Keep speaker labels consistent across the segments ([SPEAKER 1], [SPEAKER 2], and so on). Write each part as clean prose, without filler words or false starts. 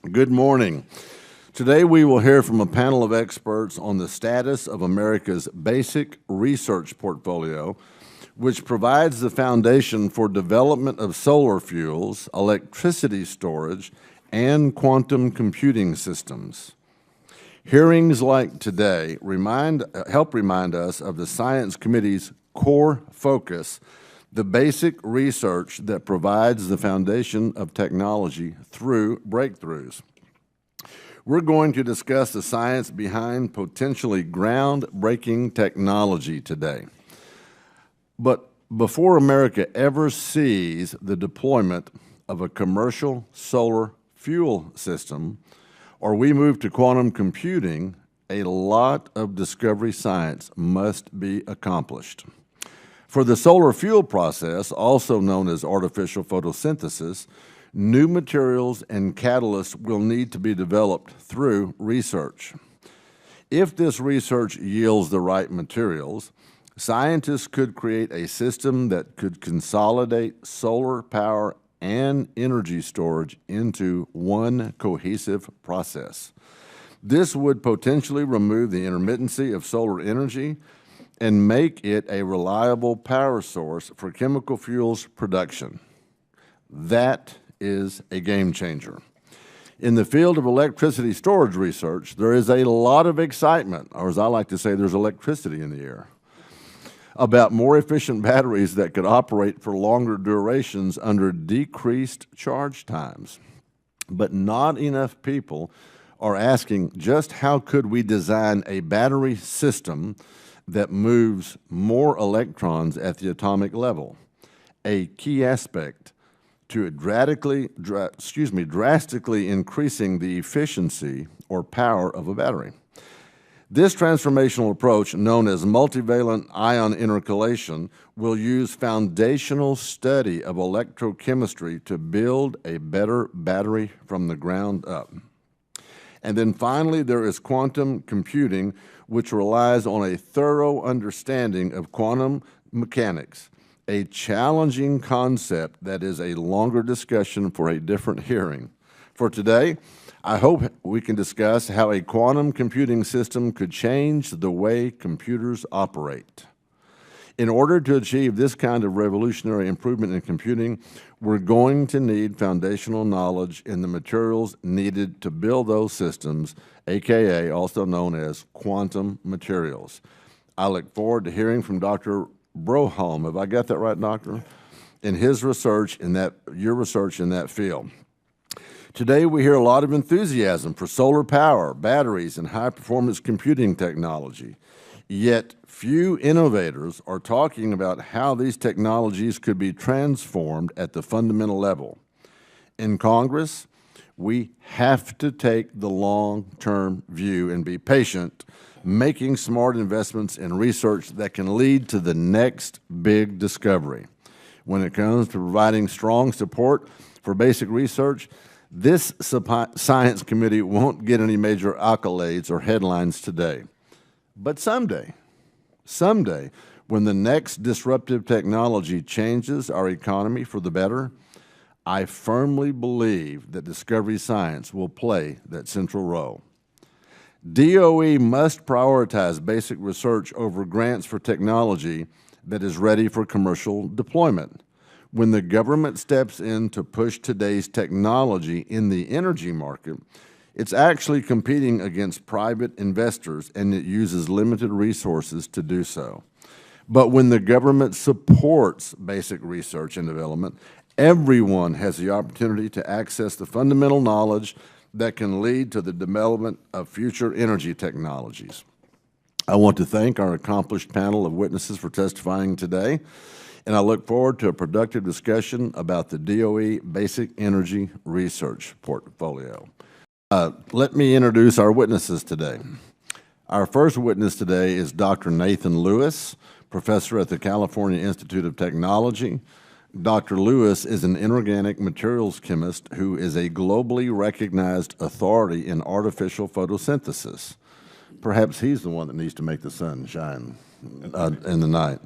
[SPEAKER 1] Good morning. Today we will hear from a panel of experts on the status of America's basic research portfolio, which provides the foundation for development of solar fuels, electricity storage, and quantum computing systems. Hearings like today help remind us of the Science Committee's core focus, the basic research that provides the foundation of technology through breakthroughs. We're going to discuss the science behind potentially groundbreaking technology today. But before America ever sees the deployment of a commercial solar fuel system, or we move to quantum computing, a lot of discovery science must be accomplished. For the solar fuel process, also known as artificial photosynthesis, new materials and catalysts will need to be developed through research. If this research yields the right materials, scientists could create a system that could consolidate solar power and energy storage into one cohesive process. This would potentially remove the intermittency of solar energy and make it a reliable power source for chemical fuels production. That is a game changer. In the field of electricity storage research, there is a lot of excitement, or as I like to say, there's electricity in the air, about more efficient batteries that could operate for longer durations under decreased charge times. But not enough people are asking just how could we design a battery system that moves more electrons at the atomic level, a key aspect to drastically increasing the efficiency or power of a battery. This transformational approach, known as multivalent ion intercalation, will use foundational study of electrochemistry to build a better battery from the ground up. And then finally, there is quantum computing, which relies on a thorough understanding of quantum mechanics, a challenging concept that is a longer discussion for a different hearing. For today, I hope we can discuss how a quantum computing system could change the way computers operate. In order to achieve this kind of revolutionary improvement in computing, we're going to need foundational knowledge in the materials needed to build those systems, aka also known as quantum materials. I look forward to hearing from Dr. Broholm, have I got that right, Doctor? In his research your research in that field. Today, we hear a lot of enthusiasm for solar power, batteries, and high-performance computing technology. Yet, few innovators are talking about how these technologies could be transformed at the fundamental level. In Congress, we have to take the long-term view and be patient, making smart investments in research that can lead to the next big discovery. When it comes to providing strong support for basic research, this Science Committee won't get any major accolades or headlines today. But someday, when the next disruptive technology changes our economy for the better, I firmly believe that discovery science will play that central role. DOE must prioritize basic research over grants for technology that is ready for commercial deployment. When the government steps in to push today's technology in the energy market, it's actually competing against private investors, and it uses limited resources to do so. But when the government supports basic research and development, everyone has the opportunity to access the fundamental knowledge that can lead to the development of future energy technologies. I want to thank our accomplished panel of witnesses for testifying today, and I look forward to a productive discussion about the DOE Basic Energy Research Portfolio. Let me introduce our witnesses today. Our first witness today is Dr. Nathan Lewis, professor at the California Institute of Technology. Dr. Lewis is an inorganic materials chemist who is a globally recognized authority in artificial photosynthesis. Perhaps he's the one that needs to make the sun shine in the night.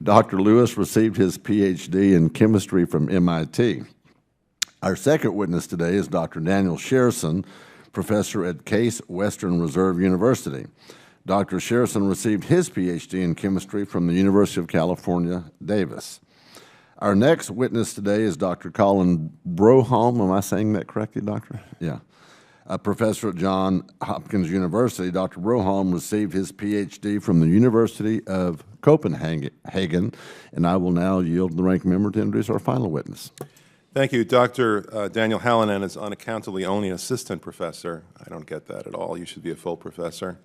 [SPEAKER 1] Dr. Lewis received his PhD in chemistry from MIT. Our second witness today is Dr. Daniel Scherson, professor at Case Western Reserve University. Dr. Scherson received his PhD in chemistry from the University of California, Davis. Our next witness today is Dr. Collin Broholm. Am I saying that correctly, Doctor? Yeah. A professor at John Hopkins University. Dr. Broham received his PhD from the University of Copenhagen, and I will now yield the ranking member to introduce our final witness.
[SPEAKER 2] Thank you. Dr. Daniel Hallinan is unaccountably only an assistant professor. I don't get that at all. You should be a full professor.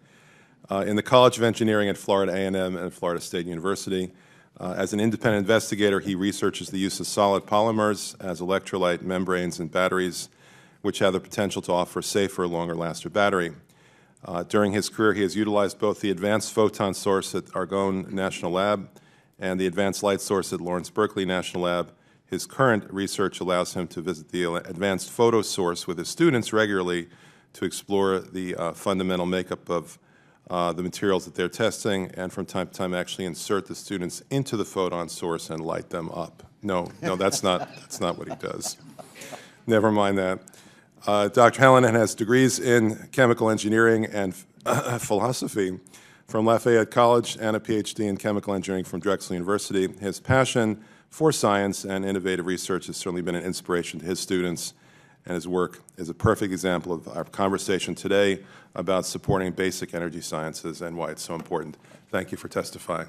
[SPEAKER 2] In the College of Engineering at Florida A&M and Florida State University. As an independent investigator, he researches the use of solid polymers as electrolyte membranes in batteries, which have the potential to offer a safer, longer-lasting battery. During his career, he has utilized both the advanced photon source at Argonne National Lab and the advanced light source at Lawrence Berkeley National Lab. His current research allows him to visit the advanced photo source with his students regularly to explore the fundamental makeup of the materials that they're testing, and from time to time actually insert the students into the photon source and light them up. No, that's not what he does. Never mind that. Dr. Hallinan has degrees in chemical engineering and philosophy from Lafayette College and a PhD in chemical engineering from Drexel University. His passion for science and innovative research has certainly been an inspiration to his students, and his work is a perfect example of our conversation today about supporting basic energy sciences and why it's so important. Thank you for testifying.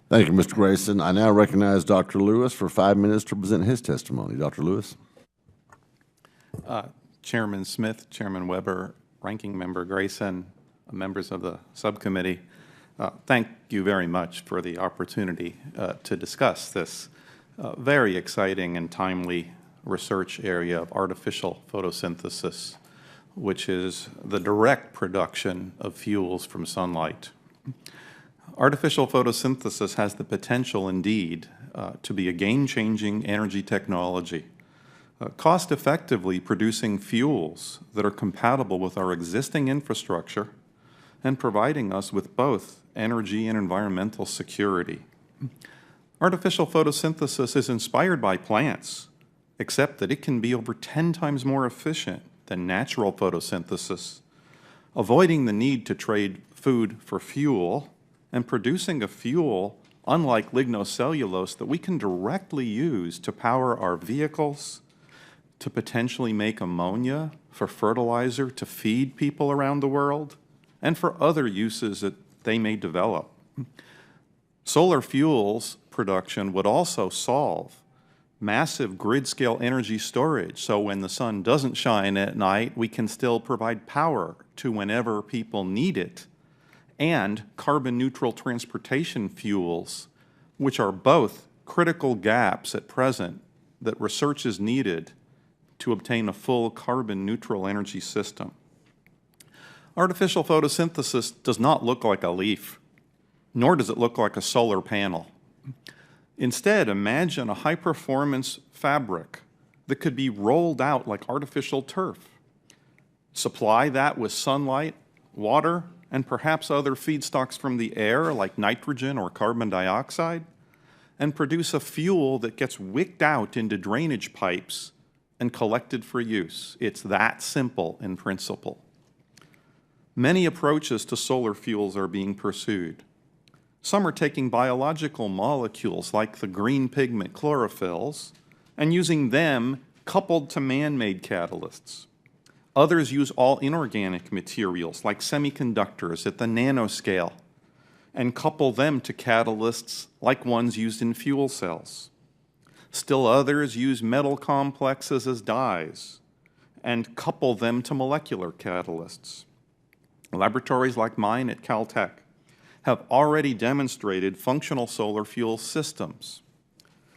[SPEAKER 1] Thank you, Mr. Grayson. I now recognize Dr. Lewis for 5 minutes to present his testimony. Dr. Lewis.
[SPEAKER 3] Chairman Smith, Chairman Weber, Ranking Member Grayson, members of the subcommittee, thank you very much for the opportunity to discuss this very exciting and timely research area of artificial photosynthesis, which is the direct production of fuels from sunlight. Artificial photosynthesis has the potential, indeed, to be a game-changing energy technology, cost-effectively producing fuels that are compatible with our existing infrastructure and providing us with both energy and environmental security. Artificial photosynthesis is inspired by plants, except that it can be over 10 times more efficient than natural photosynthesis, avoiding the need to trade food for fuel and producing a fuel, unlike lignocellulose, that we can directly use to power our vehicles, to potentially make ammonia for fertilizer to feed people around the world, and for other uses that they may develop. Solar fuels production would also solve massive grid-scale energy storage, so when the sun doesn't shine at night, we can still provide power to whenever people need it, and carbon-neutral transportation fuels, which are both critical gaps at present that research is needed to obtain a full carbon-neutral energy system. Artificial photosynthesis does not look like a leaf, nor does it look like a solar panel. Instead, imagine a high-performance fabric that could be rolled out like artificial turf. Supply that with sunlight, water, and perhaps other feedstocks from the air like nitrogen or carbon dioxide, and produce a fuel that gets wicked out into drainage pipes and collected for use. It's that simple in principle. Many approaches to solar fuels are being pursued. Some are taking biological molecules like the green pigment chlorophylls and using them coupled to man-made catalysts. Others use all inorganic materials like semiconductors at the nanoscale and couple them to catalysts like ones used in fuel cells. Still others use metal complexes as dyes and couple them to molecular catalysts. Laboratories like mine at CalTech have already demonstrated functional solar fuel systems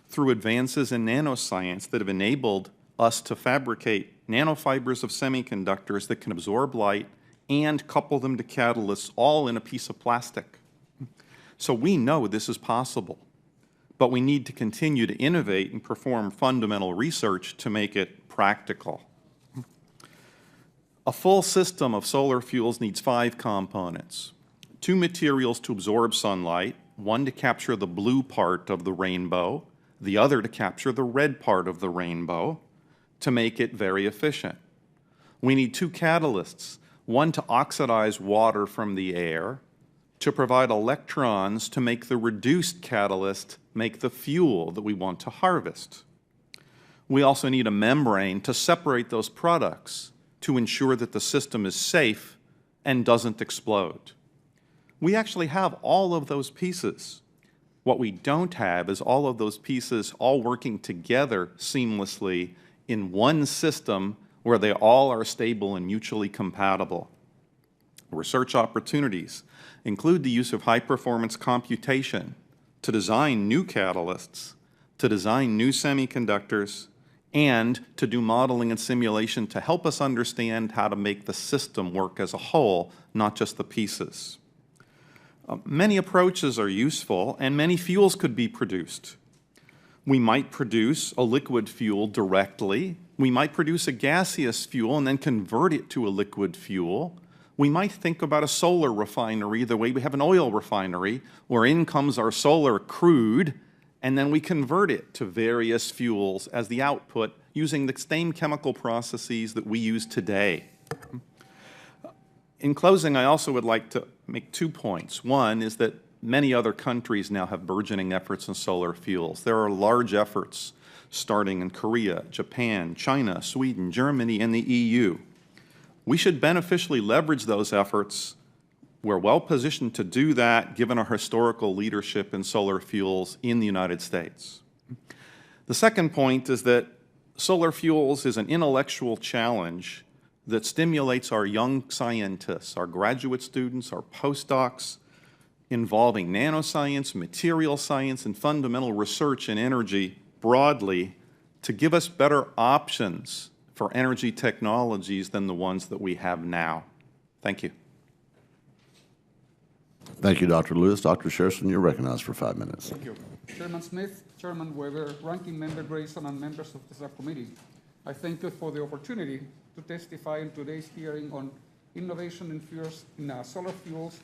[SPEAKER 3] through advances in nanoscience that have enabled us to fabricate nanofibers of semiconductors that can absorb light and couple them to catalysts all in a piece of plastic. So we know this is possible, but we need to continue to innovate and perform fundamental research to make it practical. A full system of solar fuels needs 5 components: 2 materials to absorb sunlight, one to capture the blue part of the rainbow, the other to capture the red part of the rainbow to make it very efficient. We need two catalysts, one to oxidize water from the air, to provide electrons to make the reduced catalyst make the fuel that we want to harvest. We also need a membrane to separate those products to ensure that the system is safe and doesn't explode. We actually have all of those pieces. What we don't have is all of those pieces all working together seamlessly in one system where they all are stable and mutually compatible. Research opportunities include the use of high-performance computation to design new catalysts, to design new semiconductors, and to do modeling and simulation to help us understand how to make the system work as a whole, not just the pieces. Many approaches are useful, and many fuels could be produced. We might produce a liquid fuel directly. We might produce a gaseous fuel and then convert it to a liquid fuel. We might think about a solar refinery the way we have an oil refinery, where in comes our solar crude, and then we convert it to various fuels as the output using the same chemical processes that we use today. In closing, I also would like to make 2 points. One is that many other countries now have burgeoning efforts in solar fuels. There are large efforts starting in Korea, Japan, China, Sweden, Germany, and the EU. We should beneficially leverage those efforts. We're well positioned to do that given our historical leadership in solar fuels in the United States. The second point is that solar fuels is an intellectual challenge that stimulates our young scientists, our graduate students, our postdocs, involving nanoscience, material science, and fundamental research in energy broadly to give us better options for energy technologies than the ones that we have now. Thank you.
[SPEAKER 1] Thank you, Dr. Lewis. Dr. Scherson, you're recognized for 5 minutes.
[SPEAKER 4] Thank you. Chairman Smith, Chairman Weber, Ranking Member Grayson, and members of the subcommittee, I thank you for the opportunity to testify in today's hearing on innovation in solar fuels,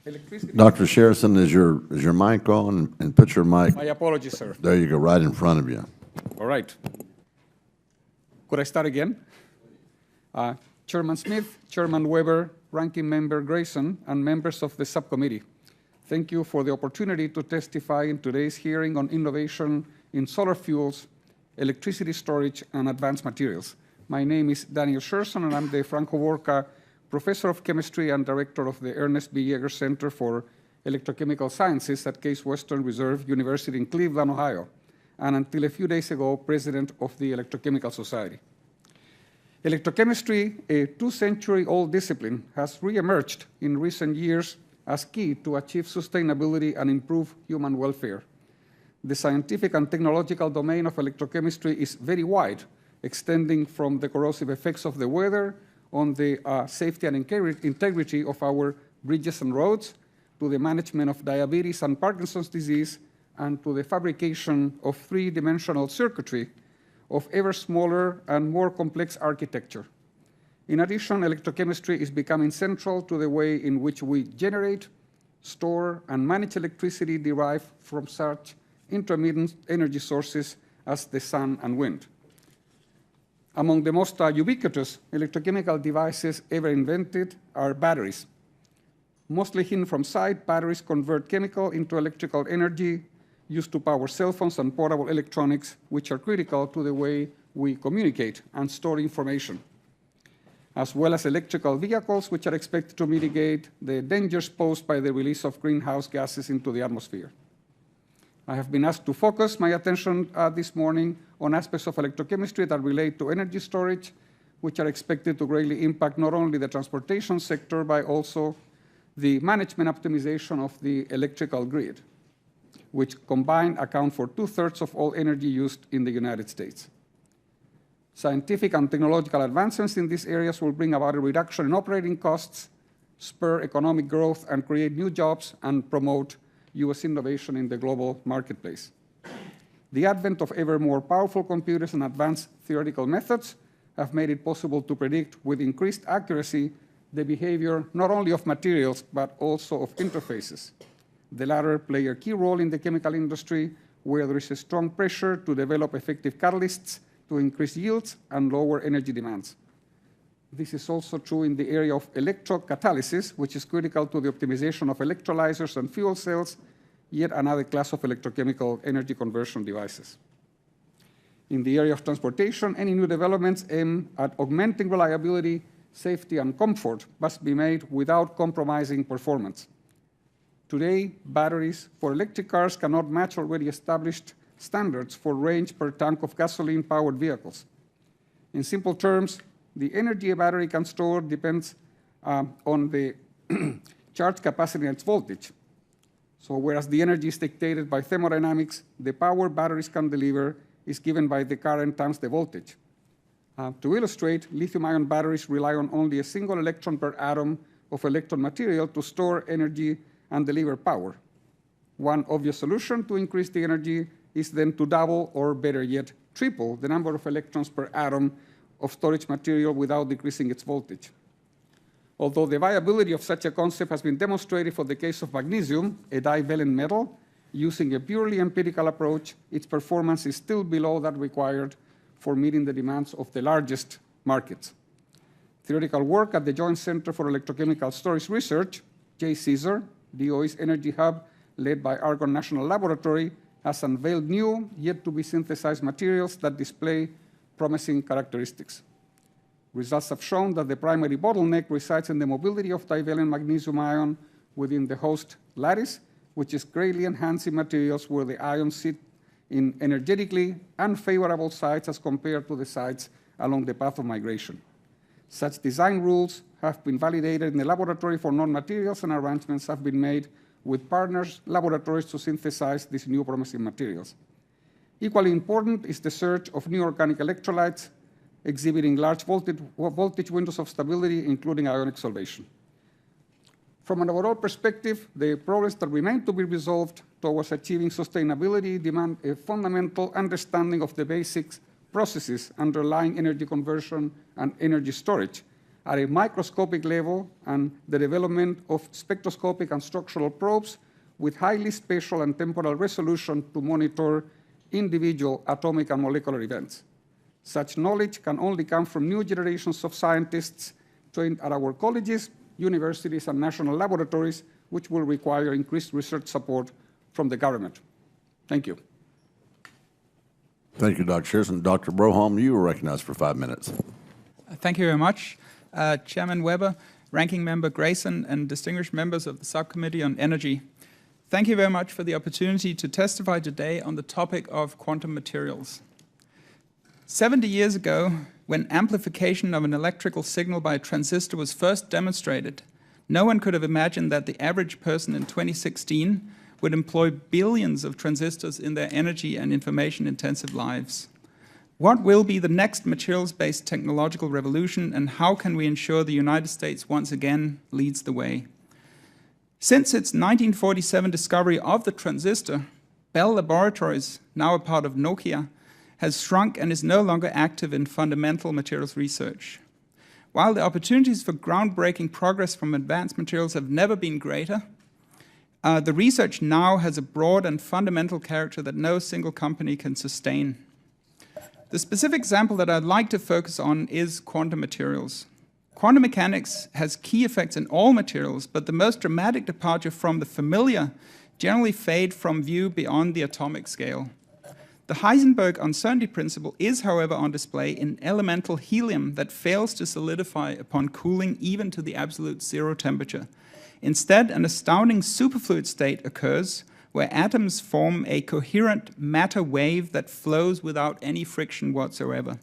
[SPEAKER 4] electricity.
[SPEAKER 1] Dr. Scherson, is your mic on? And put your mic.
[SPEAKER 4] My apologies, sir.
[SPEAKER 1] There you go, right in front of you.
[SPEAKER 4] All right. Could I start again? Chairman Smith, Chairman Weber, Ranking Member Grayson, and members of the subcommittee, thank you for the opportunity to testify in today's hearing on innovation in solar fuels, electricity storage, and advanced materials. My name is Daniel Scherson, and I'm the Franco Borca Professor of Chemistry and Director of the Ernest B. Yeager Center for Electrochemical Sciences at Case Western Reserve University in Cleveland, Ohio, and until a few days ago, President of the Electrochemical Society. Electrochemistry, a 2-century-old discipline, has reemerged in recent years as key to achieve sustainability and improve human welfare. The scientific and technological domain of electrochemistry is very wide, extending from the corrosive effects of the weather on the safety and integrity of our bridges and roads, to the management of diabetes and Parkinson's disease, and to the fabrication of 3-dimensional circuitry of ever smaller and more complex architecture. In addition, electrochemistry is becoming central to the way in which we generate, store, and manage electricity derived from such intermittent energy sources as the sun and wind. Among the most ubiquitous electrochemical devices ever invented are batteries. Mostly hidden from sight, batteries convert chemical into electrical energy used to power cell phones and portable electronics, which are critical to the way we communicate and store information, as well as electrical vehicles, which are expected to mitigate the dangers posed by the release of greenhouse gases into the atmosphere. I have been asked to focus my attention this morning on aspects of electrochemistry that relate to energy storage, which are expected to greatly impact not only the transportation sector, but also the management optimization of the electrical grid, which combined account for 2/3 of all energy used in the United States. Scientific and technological advancements in these areas will bring about a reduction in operating costs, spur economic growth, and create new jobs and promote U.S. innovation in the global marketplace. The advent of ever more powerful computers and advanced theoretical methods have made it possible to predict with increased accuracy the behavior not only of materials, but also of interfaces. The latter play a key role in the chemical industry, where there is a strong pressure to develop effective catalysts to increase yields and lower energy demands. This is also true in the area of electrocatalysis, which is critical to the optimization of electrolyzers and fuel cells, yet another class of electrochemical energy conversion devices. In the area of transportation, any new developments aimed at augmenting reliability, safety, and comfort must be made without compromising performance. Today, batteries for electric cars cannot match already established standards for range per tank of gasoline-powered vehicles. In simple terms, the energy a battery can store depends on the charge capacity and its voltage. So whereas the energy is dictated by thermodynamics, the power batteries can deliver is given by the current times the voltage. To illustrate, lithium-ion batteries rely on only a single electron per atom of electron material to store energy and deliver power. One obvious solution to increase the energy is then to double, or better yet, triple the number of electrons per atom of storage material without decreasing its voltage. Although the viability of such a concept has been demonstrated for the case of magnesium, a divalent metal, using a purely empirical approach, its performance is still below that required for meeting the demands of the largest markets. Theoretical work at the Joint Center for Electrochemical Storage Research, JCESR, DOE's energy hub led by Argonne National Laboratory, has unveiled new, yet to be synthesized materials that display promising characteristics. Results have shown that the primary bottleneck resides in the mobility of divalent magnesium ion within the host lattice, which is greatly enhancing materials where the ions sit in energetically unfavorable sites as compared to the sites along the path of migration. Such design rules have been validated in the laboratory for non-materials, and arrangements have been made with partners laboratories to synthesize these new promising materials. Equally important is the search of new organic electrolytes exhibiting large voltage windows of stability, including ionic solvation. From an overall perspective, the problems that remain to be resolved towards achieving sustainability demand a fundamental understanding of the basic processes underlying energy conversion and energy storage at a microscopic level, and the development of spectroscopic and structural probes with highly spatial and temporal resolution to monitor individual atomic and molecular events. Such knowledge can only come from new generations of scientists trained at our colleges, universities, and national laboratories, which will require increased research support from the government. Thank you.
[SPEAKER 1] Thank you, Dr. Scherson. Dr. Broham, you are recognized for 5 minutes.
[SPEAKER 5] Thank you very much. Chairman Weber, Ranking Member Grayson, and distinguished members of the Subcommittee on Energy. Thank you very much for the opportunity to testify today on the topic of quantum materials. 70 years ago, when amplification of an electrical signal by a transistor was first demonstrated, no one could have imagined that the average person in 2016 would employ billions of transistors in their energy and information-intensive lives. What will be the next materials-based technological revolution, and how can we ensure the United States once again leads the way? Since its 1947 discovery of the transistor, Bell Laboratories, now a part of Nokia, has shrunk and is no longer active in fundamental materials research. While the opportunities for groundbreaking progress from advanced materials have never been greater, the research now has a broad and fundamental character that no single company can sustain. The specific example that I'd like to focus on is quantum materials. Quantum mechanics has key effects in all materials, but the most dramatic departure from the familiar generally fade from view beyond the atomic scale. The Heisenberg uncertainty principle is, however, on display in elemental helium that fails to solidify upon cooling even to the absolute zero temperature. Instead, an astounding superfluid state occurs where atoms form a coherent matter wave that flows without any friction whatsoever.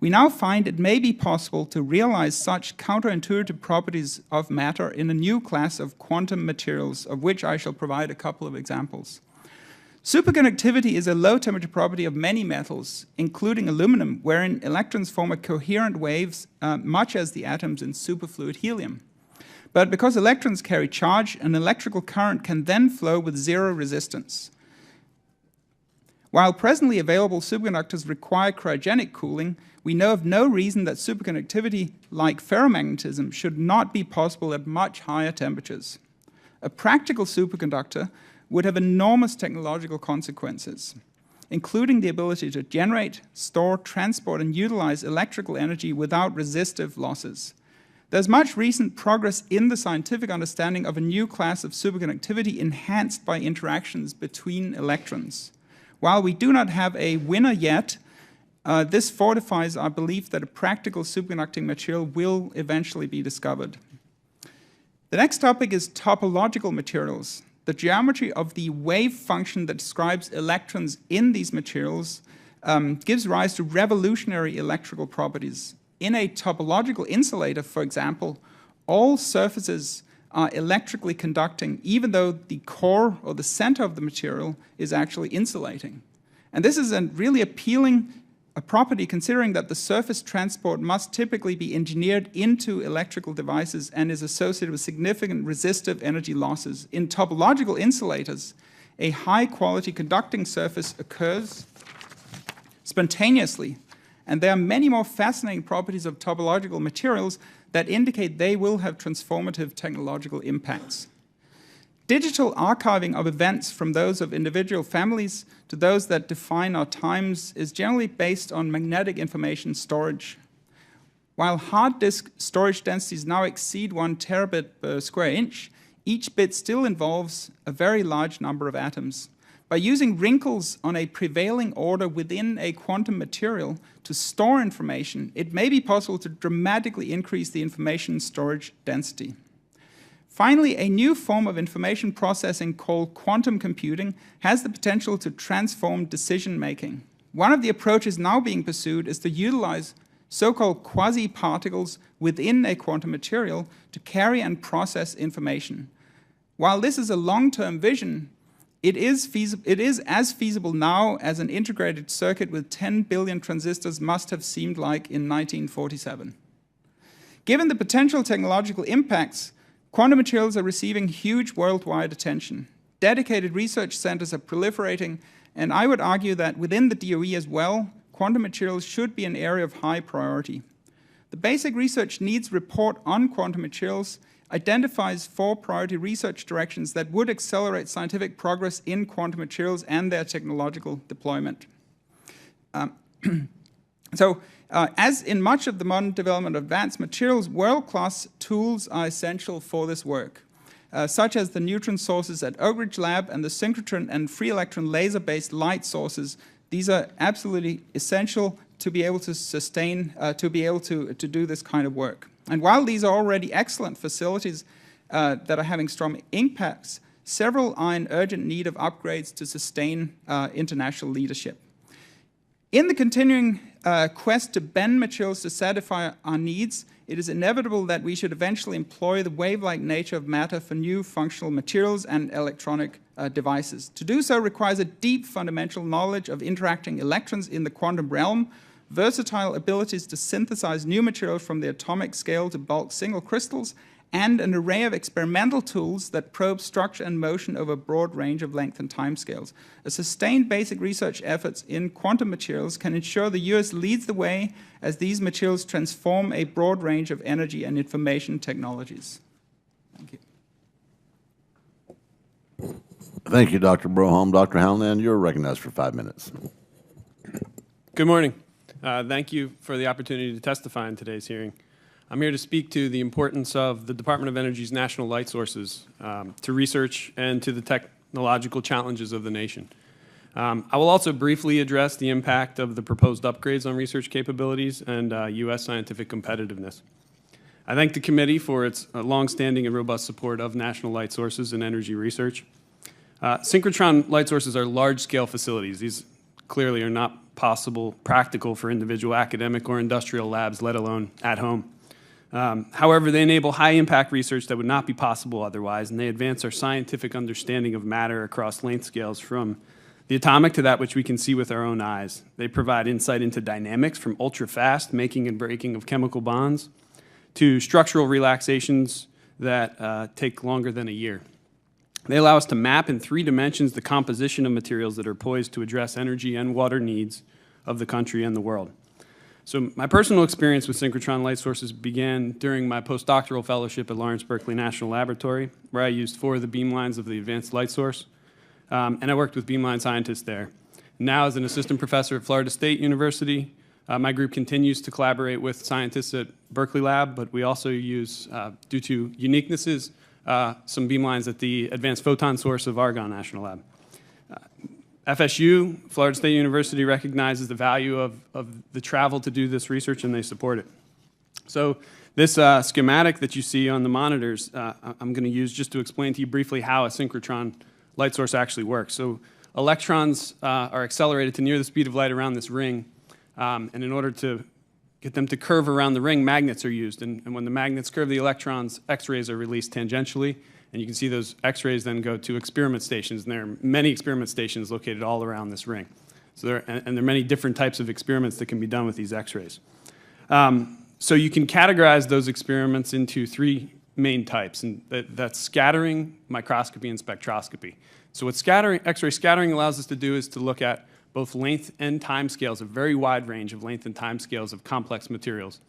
[SPEAKER 5] We now find it may be possible to realize such counterintuitive properties of matter in a new class of quantum materials, of which I shall provide a couple of examples. Superconductivity is a low-temperature property of many metals, including aluminum, wherein electrons form a coherent wave, much as the atoms in superfluid helium. But because electrons carry charge, an electrical current can then flow with zero resistance. While presently available superconductors require cryogenic cooling, we know of no reason that superconductivity, like ferromagnetism, should not be possible at much higher temperatures. A practical superconductor would have enormous technological consequences, including the ability to generate, store, transport, and utilize electrical energy without resistive losses. There's much recent progress in the scientific understanding of a new class of superconductivity enhanced by interactions between electrons. While we do not have a winner yet, this fortifies our belief that a practical superconducting material will eventually be discovered. The next topic is topological materials. The geometry of the wave function that describes electrons in these materials gives rise to revolutionary electrical properties. In a topological insulator, for example, all surfaces are electrically conducting, even though the core or the center of the material is actually insulating. And this is a really appealing property, considering that the surface transport must typically be engineered into electrical devices and is associated with significant resistive energy losses. In topological insulators, a high-quality conducting surface occurs spontaneously, and there are many more fascinating properties of topological materials that indicate they will have transformative technological impacts. Digital archiving of events from those of individual families to those that define our times is generally based on magnetic information storage. While hard disk storage densities now exceed 1 terabit per square inch, each bit still involves a very large number of atoms. By using wrinkles on a prevailing order within a quantum material to store information, it may be possible to dramatically increase the information storage density. Finally, a new form of information processing called quantum computing has the potential to transform decision-making. One of the approaches now being pursued is to utilize so-called quasi-particles within a quantum material to carry and process information. While this is a long-term vision, it is as feasible now as an integrated circuit with 10 billion transistors must have seemed like in 1947. Given the potential technological impacts, quantum materials are receiving huge worldwide attention. Dedicated research centers are proliferating, and I would argue that within the DOE as well, quantum materials should be an area of high priority. The Basic Research Needs Report on Quantum Materials identifies 4 priority research directions that would accelerate scientific progress in quantum materials and their technological deployment. As in much of the modern development of advanced materials, world-class tools are essential for this work, such as the neutron sources at Oak Ridge Lab and the synchrotron and free electron laser-based light sources. These are absolutely essential to be able to sustain, to do this kind of work. And while these are already excellent facilities that are having strong impacts, several are in urgent need of upgrades to sustain international leadership. In the continuing quest to bend materials to satisfy our needs, it is inevitable that we should eventually employ the wave-like nature of matter for new functional materials and electronic devices. To do so requires a deep fundamental knowledge of interacting electrons in the quantum realm, versatile abilities to synthesize new materials from the atomic scale to bulk single crystals, and an array of experimental tools that probe structure and motion over a broad range of length and time scales. A sustained basic research efforts in quantum materials can ensure the US leads the way as these materials transform a broad range of energy and information technologies. Thank you.
[SPEAKER 1] Thank you, Dr. Broholm. Dr. Hallinan, you're recognized for 5 minutes.
[SPEAKER 6] Good morning. Thank you for the opportunity to testify in today's hearing. I'm here to speak to the importance of the Department of Energy's national light sources to research and to the technological challenges of the nation. I will also briefly address the impact of the proposed upgrades on research capabilities and U.S. scientific competitiveness. I thank the committee for its longstanding and robust support of national light sources and energy research. Synchrotron light sources are large-scale facilities. These clearly are not practical for individual academic or industrial labs, let alone at home. However, they enable high-impact research that would not be possible otherwise, and they advance our scientific understanding of matter across length scales from the atomic to that which we can see with our own eyes. They provide insight into dynamics from ultra-fast making and breaking of chemical bonds to structural relaxations that take longer than a year. They allow us to map in 3 dimensions the composition of materials that are poised to address energy and water needs of the country and the world. So my personal experience with synchrotron light sources began during my postdoctoral fellowship at Lawrence Berkeley National Laboratory, where I used 4 of the beamlines of the advanced light source. and I worked with beamline scientists there. Now, as an assistant professor at Florida State University, my group continues to collaborate with scientists at Berkeley Lab, but we also use, due to uniquenesses, some beamlines at the Advanced Photon Source of Argonne National Lab. FSU, Florida State University, recognizes the value of the travel to do this research, and they support it. So this schematic that you see on the monitors, I'm going to use just to explain to you briefly how a synchrotron light source actually works. So electrons are accelerated to near the speed of light around this ring, and in order to get them to curve around the ring, magnets are used. And when the magnets curve the electrons, X-rays are released tangentially, and you can see those X-rays then go to experiment stations, and there are many experiment stations located all around this ring. So there are many different types of experiments that can be done with these X-rays. So you can categorize those experiments into three main types, and that's scattering, microscopy, and spectroscopy. So what X-ray scattering allows us to do is to look at both length and time scales, a very wide range of length and time scales of complex materials.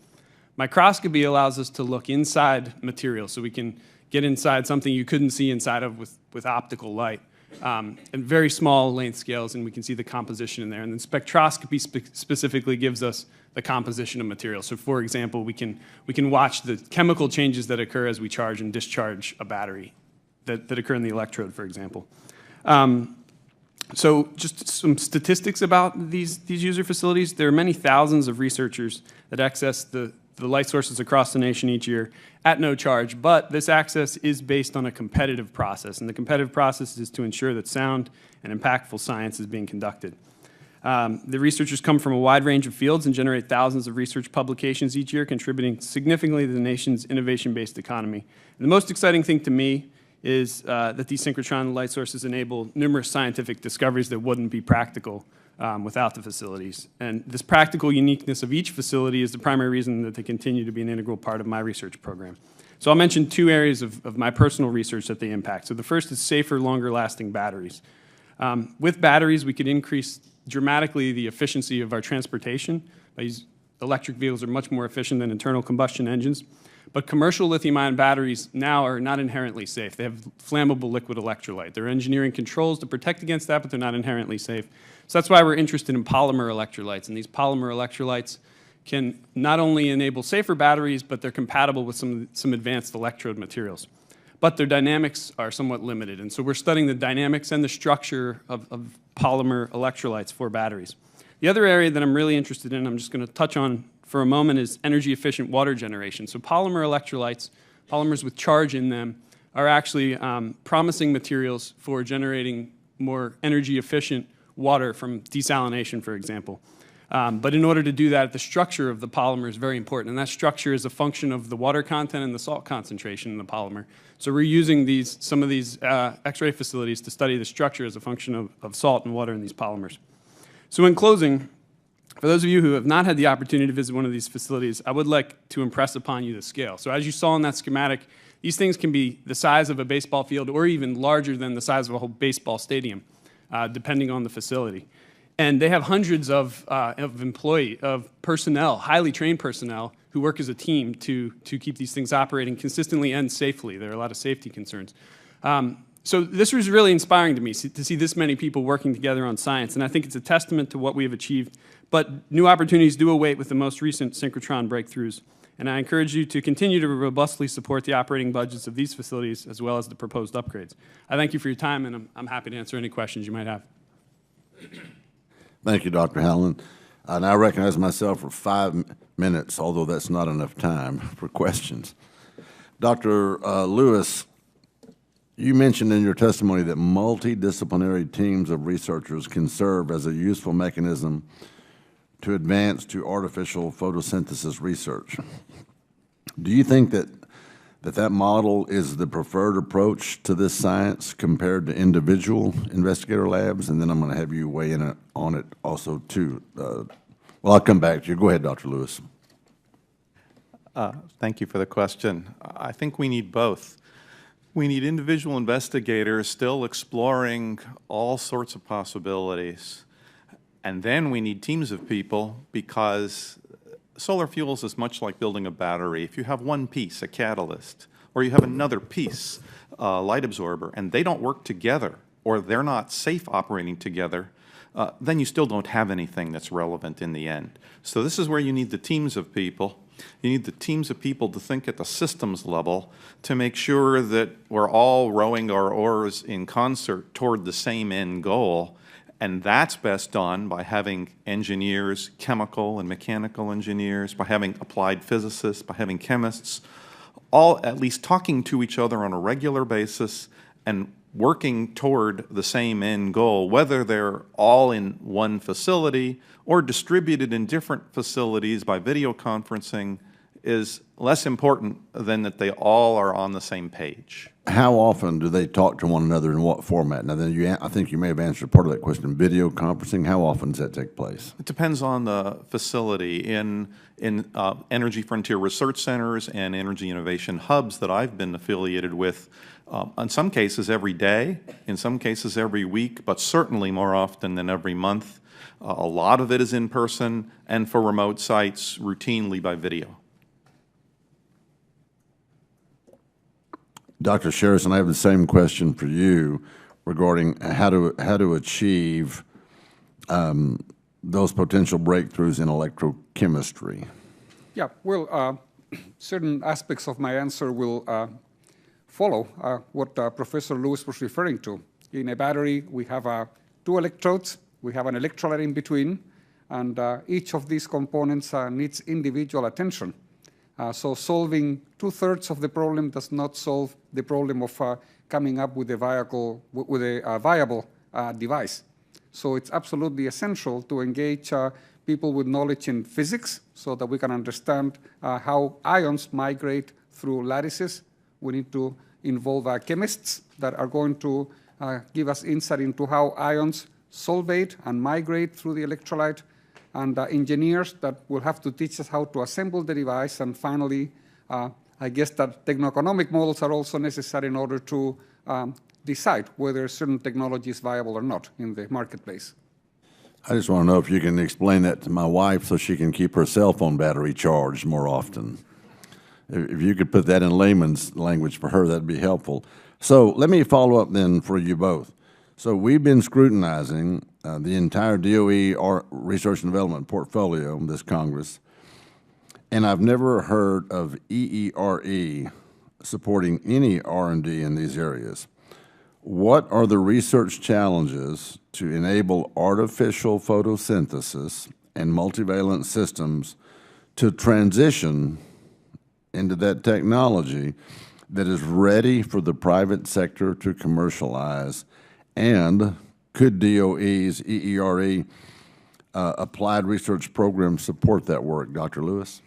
[SPEAKER 6] Microscopy allows us to look inside materials, so we can get inside something you couldn't see inside of with optical light, and very small length scales, and we can see the composition in there. And then spectroscopy specifically gives us the composition of materials. So for example, we can watch the chemical changes that occur as we charge and discharge a battery that occur in the electrode, for example. So just some statistics about these user facilities. There are many thousands of researchers that access the light sources across the nation each year at no charge, but this access is based on a competitive process, and the competitive process is to ensure that sound and impactful science is being conducted. The researchers come from a wide range of fields and generate thousands of research publications each year, contributing significantly to the nation's innovation-based economy. And the most exciting thing to me is that these synchrotron light sources enable numerous scientific discoveries that wouldn't be practical without the facilities. And this practical uniqueness of each facility is the primary reason that they continue to be an integral part of my research program. So I'll mention two areas of my personal research that they impact. So the first is safer, longer-lasting batteries. With batteries, we could increase dramatically the efficiency of our transportation. These electric vehicles are much more efficient than internal combustion engines. But commercial lithium-ion batteries now are not inherently safe. They have flammable liquid electrolyte. There are engineering controls to protect against that, but they're not inherently safe. So that's why we're interested in polymer electrolytes. And these polymer electrolytes can not only enable safer batteries, but they're compatible with some advanced electrode materials. But their dynamics are somewhat limited. And so we're studying the dynamics and the structure of polymer electrolytes for batteries. The other area that I'm really interested in, I'm just going to touch on for a moment, is energy-efficient water generation. So polymer electrolytes, polymers with charge in them, are actually promising materials for generating more energy-efficient water from desalination, for example. But in order to do that, the structure of the polymer is very important, and that structure is a function of the water content and the salt concentration in the polymer. So we're using some of these X-ray facilities to study the structure as a function of salt and water in these polymers. So in closing, for those of you who have not had the opportunity to visit one of these facilities, I would like to impress upon you the scale. So as you saw in that schematic, these things can be the size of a baseball field or even larger than the size of a whole baseball stadium, depending on the facility. And they have hundreds of personnel, highly trained personnel, who work as a team to keep these things operating consistently and safely. There are a lot of safety concerns. So this was really inspiring to me, to see this many people working together on science, and I think it's a testament to what we have achieved. But new opportunities do await with the most recent synchrotron breakthroughs, and I encourage you to continue to robustly support the operating budgets of these facilities as well as the proposed upgrades. I thank you for your time, and I'm happy to answer any questions you might have.
[SPEAKER 1] Thank you, Dr. Hallinan. I now recognize myself for 5 minutes, although that's not enough time for questions. Dr. Lewis, you mentioned in your testimony that multidisciplinary teams of researchers can serve as a useful mechanism to advance to artificial photosynthesis research. Do you think that model is the preferred approach to this science compared to individual investigator labs? And then I'm going to have you weigh in on it also, too. Well, I'll come back to you. Go ahead, Dr. Lewis.
[SPEAKER 3] Thank you for the question. I think we need both. We need individual investigators still exploring all sorts of possibilities. And then we need teams of people, because solar fuels is much like building a battery. If you have one piece, a catalyst, or you have another piece, a light absorber, and they don't work together, or they're not safe operating together, then you still don't have anything that's relevant in the end. So this is where you need the teams of people. You need the teams of people to think at the systems level to make sure that we're all rowing our oars in concert toward the same end goal. And that's best done by having engineers, chemical and mechanical engineers, by having applied physicists, by having chemists, all at least talking to each other on a regular basis and working toward the same end goal, whether they're all in one facility or distributed in different facilities by video conferencing, is less important than that they all are on the same page.
[SPEAKER 1] How often do they talk to one another, in what format? Now, then I think you may have answered part of that question. Video conferencing, how often does that take place?
[SPEAKER 3] It depends on the facility. In Energy Frontier Research Centers and Energy Innovation Hubs that I've been affiliated with, in some cases every day, in some cases every week, but certainly more often than every month. A lot of it is in person, and for remote sites, routinely by video.
[SPEAKER 1] Dr. Scherson, I have the same question for you regarding how to achieve those potential breakthroughs in electrochemistry.
[SPEAKER 4] Yeah, well, certain aspects of my answer will follow what Professor Lewis was referring to. In a battery, we have 2 electrodes, we have an electrolyte in between, and each of these components needs individual attention. So solving 2/3 of the problem does not solve the problem of coming up with a viable device. So it's absolutely essential to engage people with knowledge in physics so that we can understand how ions migrate through lattices. We need to involve chemists that are going to give us insight into how ions solvate and migrate through the electrolyte, and engineers that will have to teach us how to assemble the device. And finally, I guess that techno-economic models are also necessary in order to decide whether certain technology is viable or not in the marketplace.
[SPEAKER 1] I just want to know if you can explain that to my wife so she can keep her cell phone battery charged more often. If you could put that in layman's language for her, that'd be helpful. So let me follow up then for you both. So we've been scrutinizing the entire DOE research and development portfolio this Congress, and I've never heard of EERE supporting any R&D in these areas. What are the research challenges to enable artificial photosynthesis and multivalent systems to transition into that technology that is ready for the private sector to commercialize? And could DOE's EERE applied research program support that work? Dr. Lewis?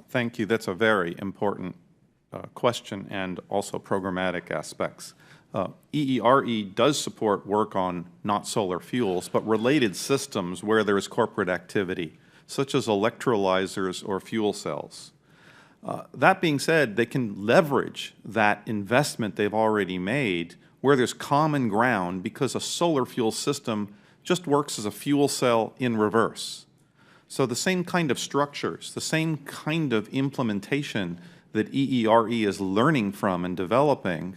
[SPEAKER 3] Thank you. That's a very important question, and also programmatic aspects. EERE does support work on not solar fuels, but related systems where there is corporate activity, such as electrolyzers or fuel cells. That being said, they can leverage that investment they've already made where there's common ground, because a solar fuel system just works as a fuel cell in reverse. So the same kind of structures, the same kind of implementation that EERE is learning from and developing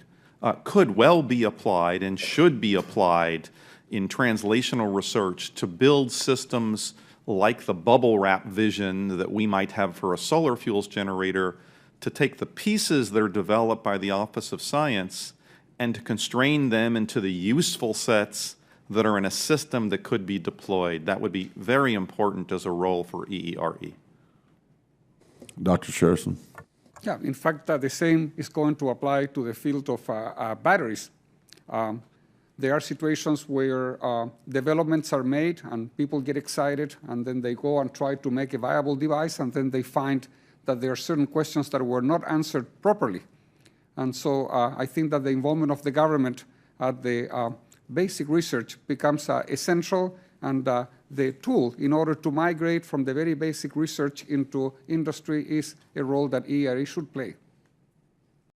[SPEAKER 3] could well be applied and should be applied in translational research to build systems like the bubble wrap vision that we might have for a solar fuels generator, to take the pieces that are developed by the Office of Science and to constrain them into the useful sets that are in a system that could be deployed. That would be very important as a role for EERE.
[SPEAKER 1] Dr. Scherson?
[SPEAKER 4] Yeah, in fact, the same is going to apply to the field of batteries. There are situations where developments are made and people get excited, and then they go and try to make a viable device, and then they find that there are certain questions that were not answered properly. And so I think that the involvement of the government at the basic research becomes essential, and the tool in order to migrate from the very basic research into industry is a role that EERE should play.